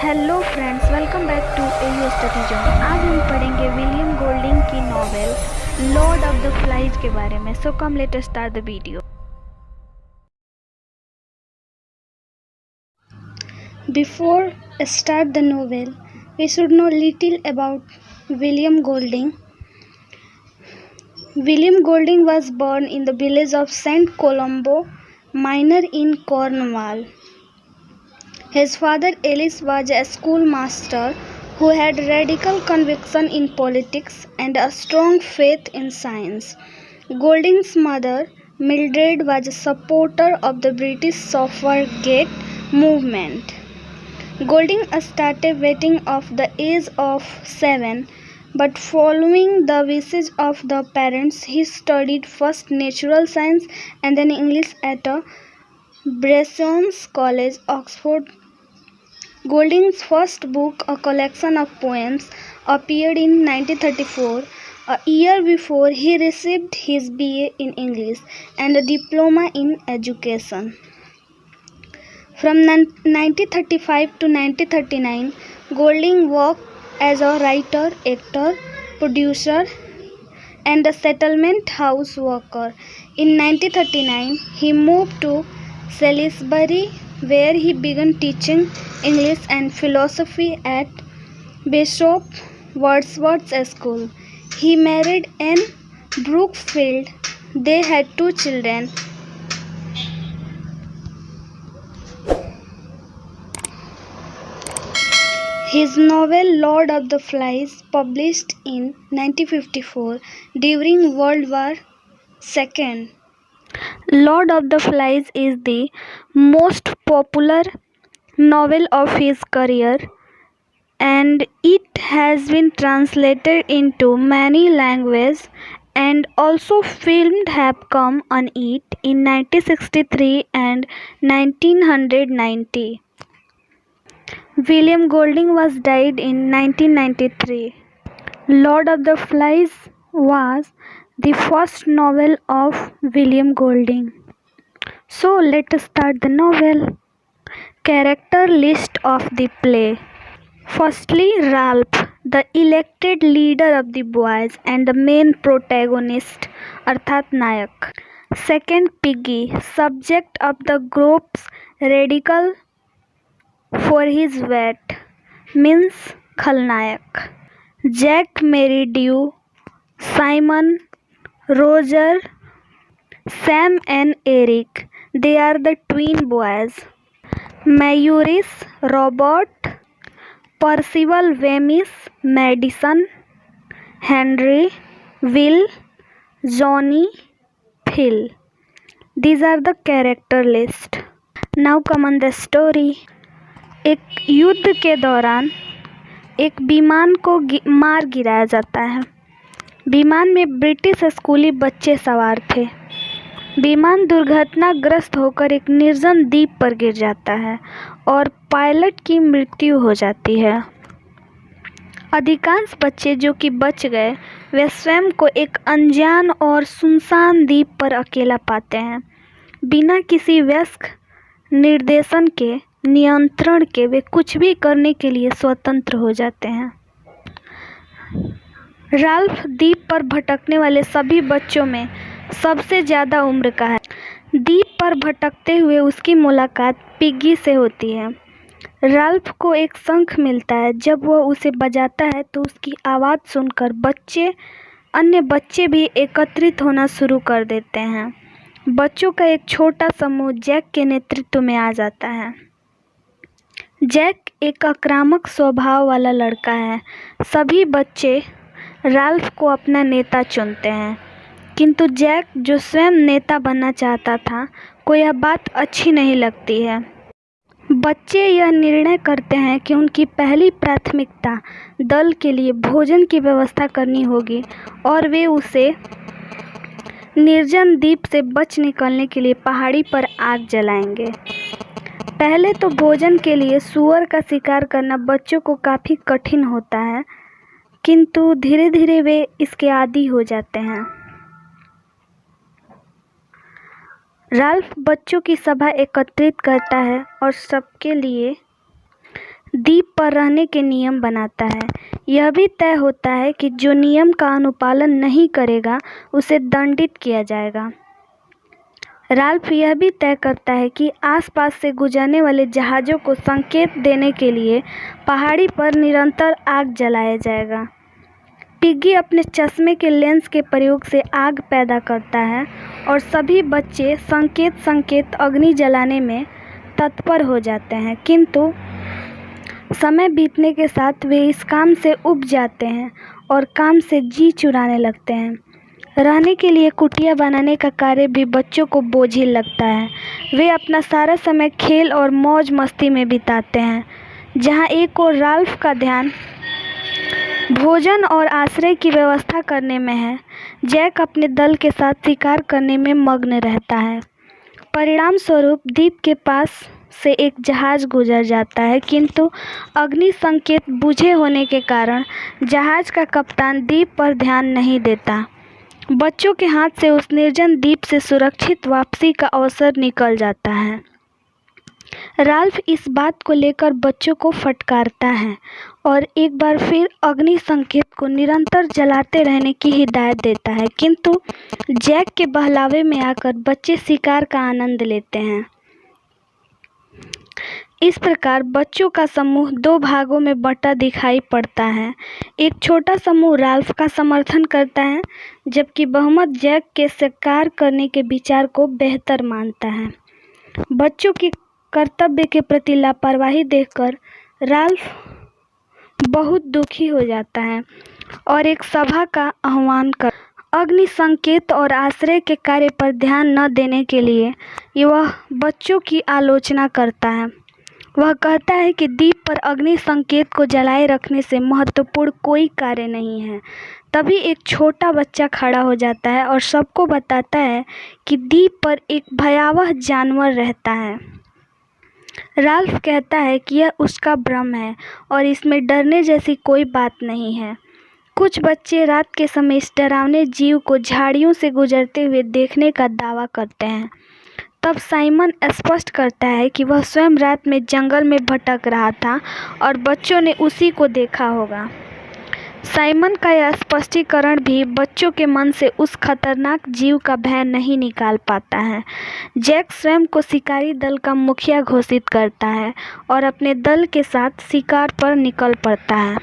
Hello friends, welcome back to AU study zone. आज हम पढ़ेंगे विलियम गोल्डिंग की novel Lord of the Flies के बारे में। So come let us start the video. Before start the novel, we should know little about William Golding. William Golding was born in the village of St. Colombo Minor in Cornwall. His father Ellis was a schoolmaster who had radical conviction in politics and a strong faith in science. Golding's mother Mildred was a supporter of the British suffragette movement. Golding started writing at the age of 7, but following the wishes of the parents, he studied first natural science and then English at Brasenose College, Oxford. Golding's first book, a collection of poems, appeared in 1934, a year before he received his BA in English and a diploma in education. From 1935 to 1939, Golding worked as a writer, actor, producer, and a settlement house worker. In 1939, he moved to Salisbury, where he began teaching English and philosophy at Bishop Wordsworth's School. He married Anne Brookfield. They had 2 children. His novel Lord of the Flies, published in 1954 during World War II. Lord of the Flies is the most popular novel of his career, and it has been translated into many languages, and also films have come on it in 1963 and 1990. William Golding was died in 1993. Lord of the Flies was the first novel of William Golding. So let us start the novel. Character list of the play. Firstly, Ralph, the elected leader of the boys and the main protagonist, अर्थात नायक. Second, Piggy, subject of the group's radical for his weight, means खलनायक. Jack, Meridew, Simon, Roger, Sam and Eric, they are the twin boys. Maurice, Robert, Percival, Wemyss, Madison, Henry, Will, Johnny, Phil. These are the character list. Now come on the story. एक युद्ध के दौरान एक विमान को मार गिराया जाता है। विमान में ब्रिटिश स्कूली बच्चे सवार थे। विमान दुर्घटनाग्रस्त होकर एक निर्जन द्वीप पर गिर जाता है और पायलट की मृत्यु हो जाती है। अधिकांश बच्चे जो कि बच गए, वे स्वयं को एक अनजान और सुनसान द्वीप पर अकेला पाते हैं। बिना किसी वयस्क निर्देशन के, नियंत्रण के, वे कुछ भी करने के लिए स्वतंत्र हो जाते हैं। राल्फ द्वीप पर भटकने वाले सभी बच्चों में सबसे ज़्यादा उम्र का है। द्वीप पर भटकते हुए उसकी मुलाकात पिग्गी से होती है। राल्फ को एक शंख मिलता है। जब वह उसे बजाता है तो उसकी आवाज़ सुनकर अन्य बच्चे भी एकत्रित होना शुरू कर देते हैं। बच्चों का एक छोटा समूह जैक के नेतृत्व में आ जाता है। जैक एक आक्रामक स्वभाव वाला लड़का है। सभी बच्चे राल्फ को अपना नेता चुनते हैं, किंतु जैक, जो स्वयं नेता बनना चाहता था, को यह बात अच्छी नहीं लगती है। बच्चे यह निर्णय करते हैं कि उनकी पहली प्राथमिकता दल के लिए भोजन की व्यवस्था करनी होगी और वे उसे निर्जन द्वीप से बच निकलने के लिए पहाड़ी पर आग जलाएंगे। पहले तो भोजन के लिए सूअर का शिकार करना बच्चों को काफ़ी कठिन होता है, किंतु धीरे धीरे वे इसके आदी हो जाते हैं। राल्फ बच्चों की सभा एकत्रित करता है और सबके लिए द्वीप पर रहने के नियम बनाता है। यह भी तय होता है कि जो नियम का अनुपालन नहीं करेगा उसे दंडित किया जाएगा। राल्फ यह भी तय करता है कि आसपास से गुजरने वाले जहाज़ों को संकेत देने के लिए पहाड़ी पर निरंतर आग जलाया जाएगा। पिग्गी अपने चश्मे के लेंस के प्रयोग से आग पैदा करता है और सभी बच्चे संकेत अग्नि जलाने में तत्पर हो जाते हैं, किंतु समय बीतने के साथ वे इस काम से उब जाते हैं और काम से जी चुराने लगते हैं। रहने के लिए कुटिया बनाने का कार्य भी बच्चों को बोझिल लगता है। वे अपना सारा समय खेल और मौज मस्ती में बिताते हैं। जहाँ एक ओर राल्फ का ध्यान भोजन और आश्रय की व्यवस्था करने में है, जैक अपने दल के साथ शिकार करने में मग्न रहता है। परिणाम स्वरूप द्वीप के पास से एक जहाज़ गुजर जाता है, किंतु अग्नि संकेत बुझे होने के कारण जहाज़ का कप्तान द्वीप पर ध्यान नहीं देता। बच्चों के हाथ से उस निर्जन द्वीप से सुरक्षित वापसी का अवसर निकल जाता है। राल्फ इस बात को लेकर बच्चों को फटकारता है और एक बार फिर अग्नि संकेत को निरंतर जलाते रहने की हिदायत देता है, किंतु जैक के बहलावे में आकर बच्चे शिकार का आनंद लेते हैं। इस प्रकार बच्चों का समूह दो भागों में बंटा दिखाई पड़ता है। एक छोटा समूह राल्फ का समर्थन करता है, जबकि बहुमत जैक के शिकार करने के विचार को बेहतर मानता है। बच्चों की कर्तव्य के प्रति लापरवाही देखकर राल्फ बहुत दुखी हो जाता है और एक सभा का आह्वान कर अग्नि संकेत और आश्रय के कार्य पर ध्यान न देने के लिए वह बच्चों की आलोचना करता है। वह कहता है कि द्वीप पर अग्नि संकेत को जलाए रखने से महत्वपूर्ण कोई कार्य नहीं है। तभी एक छोटा बच्चा खड़ा हो जाता है और सबको बताता है कि द्वीप पर एक भयावह जानवर रहता है। राल्फ कहता है कि यह उसका भ्रम है और इसमें डरने जैसी कोई बात नहीं है। कुछ बच्चे रात के समय इस डरावने जीव को झाड़ियों से गुजरते हुए देखने का दावा करते हैं। तब साइमन स्पष्ट करता है कि वह स्वयं रात में जंगल में भटक रहा था और बच्चों ने उसी को देखा होगा। साइमन का यह स्पष्टीकरण भी बच्चों के मन से उस खतरनाक जीव का भय नहीं निकाल पाता है। जैक स्वयं को शिकारी दल का मुखिया घोषित करता है और अपने दल के साथ शिकार पर निकल पड़ता है।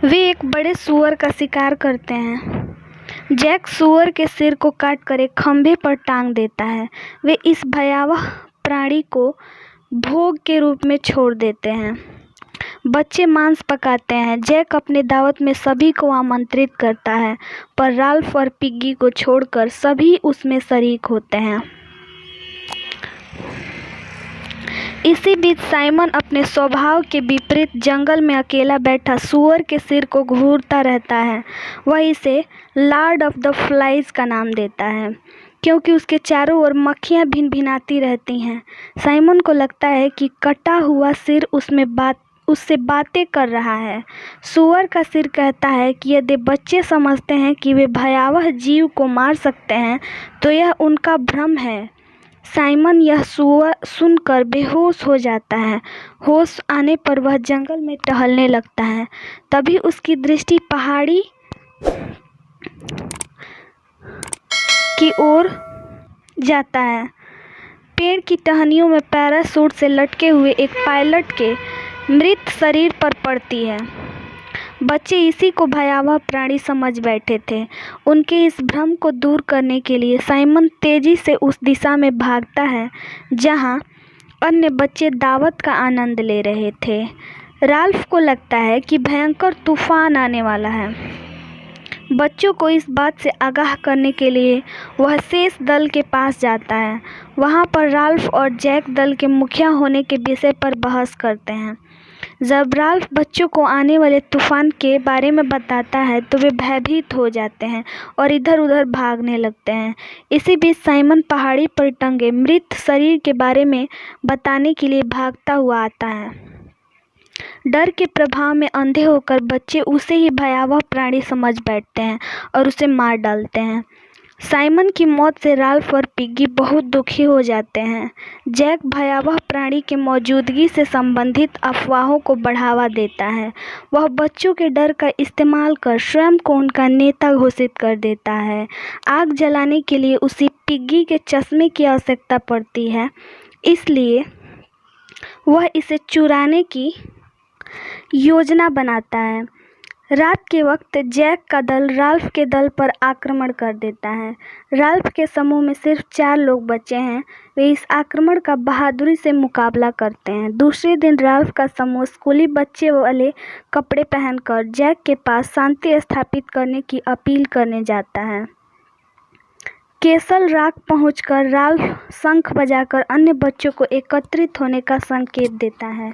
वे एक बड़े सूअर का शिकार करते हैं। जैक सूअर के सिर को काटकर एक खंभे पर टांग देता है। वे इस भयावह प्राणी को भोग के रूप में छोड़ देते हैं। बच्चे मांस पकाते हैं। जैक अपने दावत में सभी को आमंत्रित करता है, पर राल्फ और पिग्गी को छोड़कर सभी उसमें शरीक होते हैं। इसी बीच साइमन अपने स्वभाव के विपरीत जंगल में अकेला बैठा सूअर के सिर को घूरता रहता है। वह इसे लॉर्ड ऑफ द फ्लाइज का नाम देता है, क्योंकि उसके चारों ओर मक्खियाँ भिनभिनाती रहती हैं। साइमन को लगता है कि कटा हुआ सिर उससे बातें कर रहा है। सूअर का सिर कहता है कि यदि बच्चे समझते हैं कि वे भयावह जीव को मार सकते हैं, तो यह उनका भ्रम है। साइमन यह सुनकर बेहोश हो जाता है। होश आने पर वह जंगल में टहलने लगता है। तभी उसकी दृष्टि पहाड़ी की ओर जाता है। पेड़ की टहनियों में पैराशूट से लटके हुए एक पायलट के मृत शरीर पर पड़ती है। बच्चे इसी को भयावह प्राणी समझ बैठे थे। उनके इस भ्रम को दूर करने के लिए साइमन तेजी से उस दिशा में भागता है जहां अन्य बच्चे दावत का आनंद ले रहे थे। राल्फ को लगता है कि भयंकर तूफान आने वाला है। बच्चों को इस बात से आगाह करने के लिए वह शेष दल के पास जाता है। वहां पर राल्फ और जैक दल के मुखिया होने के विषय पर बहस करते हैं। जब राल्फ बच्चों को आने वाले तूफान के बारे में बताता है तो वे भयभीत हो जाते हैं और इधर उधर भागने लगते हैं। इसी बीच साइमन पहाड़ी पर टंगे मृत शरीर के बारे में बताने के लिए भागता हुआ आता है। डर के प्रभाव में अंधे होकर बच्चे उसे ही भयावह प्राणी समझ बैठते हैं और उसे मार डालते हैं। साइमन की मौत से राल्फ और पिग्गी बहुत दुखी हो जाते हैं। जैक भयावह प्राणी के मौजूदगी से संबंधित अफवाहों को बढ़ावा देता है। वह बच्चों के डर का इस्तेमाल कर स्वयं को उनका नेता घोषित कर देता है। आग जलाने के लिए उसे पिग्गी के चश्मे की आवश्यकता पड़ती है, इसलिए वह इसे चुराने की योजना बनाता है। रात के वक्त जैक का दल राल्फ के दल पर आक्रमण कर देता है। राल्फ के समूह में सिर्फ 4 लोग बचे हैं। वे इस आक्रमण का बहादुरी से मुकाबला करते हैं। दूसरे दिन राल्फ का समूह स्कूली बच्चे वाले कपड़े पहनकर जैक के पास शांति स्थापित करने की अपील करने जाता है। केसल रॉक पहुंचकर राल्फ शंख बजाकर अन्य बच्चों को एकत्रित होने का संकेत देता है।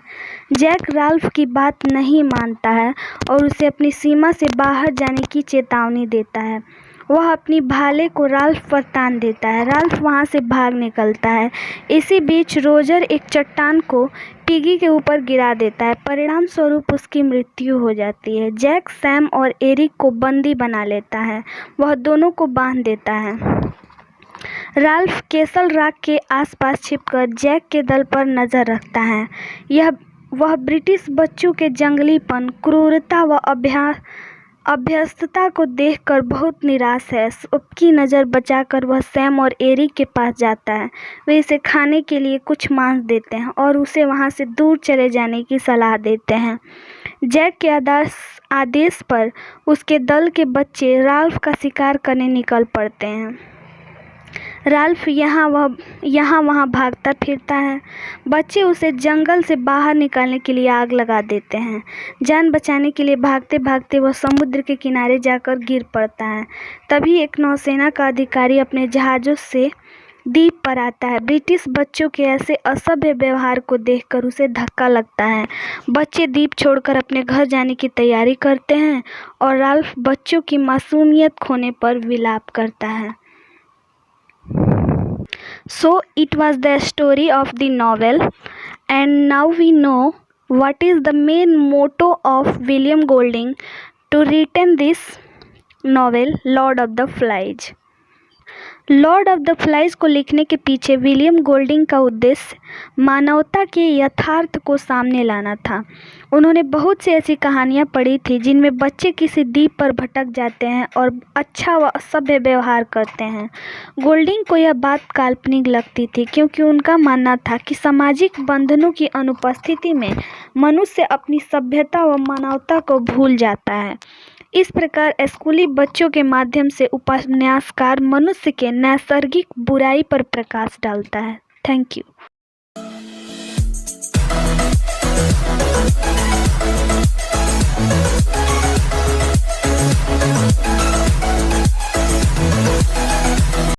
जैक राल्फ की बात नहीं मानता है और उसे अपनी सीमा से बाहर जाने की चेतावनी देता है। वह अपनी भाले को राल्फ पर तान देता है। राल्फ वहां से भाग निकलता है। इसी बीच रोजर एक चट्टान को पिगी के ऊपर गिरा देता है। परिणाम स्वरूप उसकी मृत्यु हो जाती है। जैक सैम और एरिक को बंदी बना लेता है। वह दोनों को बांध देता है। राल्फ केसल रॉक के आसपास छिपकर जैक के दल पर नजर रखता है। वह ब्रिटिश बच्चों के जंगलीपन, क्रूरता व अभ्यस्तता को देखकर बहुत निराश है। सबकी नज़र बचाकर वह सैम और एरिक के पास जाता है। वे इसे खाने के लिए कुछ मांस देते हैं और उसे वहां से दूर चले जाने की सलाह देते हैं। जैक के आदेश पर उसके दल के बच्चे राल्फ का शिकार करने निकल पड़ते हैं। राल्फ यहाँ वहाँ भागता फिरता है। बच्चे उसे जंगल से बाहर निकालने के लिए आग लगा देते हैं। जान बचाने के लिए भागते भागते वह समुद्र के किनारे जाकर गिर पड़ता है। तभी एक नौसेना का अधिकारी अपने जहाज़ों से द्वीप पर आता है। ब्रिटिश बच्चों के ऐसे असभ्य व्यवहार को देखकर उसे धक्का लगता है। बच्चे द्वीप छोड़कर अपने घर जाने की तैयारी करते हैं और राल्फ बच्चों की मासूमियत खोने पर विलाप करता है। So it was the story of the novel, and now we know what is the main motto of William Golding to written this novel, Lord of the Flies. Lord of the flies को लिखने के पीछे William Golding का उद्देश्य मानवता के यथार्थ को सामने लाना था। उन्होंने बहुत सी ऐसी कहानियाँ पढ़ी थी जिनमें बच्चे किसी द्वीप पर भटक जाते हैं और अच्छा व सभ्य व्यवहार करते हैं। गोल्डिंग को यह बात काल्पनिक लगती थी क्योंकि उनका मानना था कि सामाजिक बंधनों की अनुपस्थिति में मनुष्य अपनी सभ्यता व मानवता को भूल जाता है। इस प्रकार स्कूली बच्चों के माध्यम से उपन्यासकार मनुष्य के नैसर्गिक बुराई पर प्रकाश डालता है। Thank you.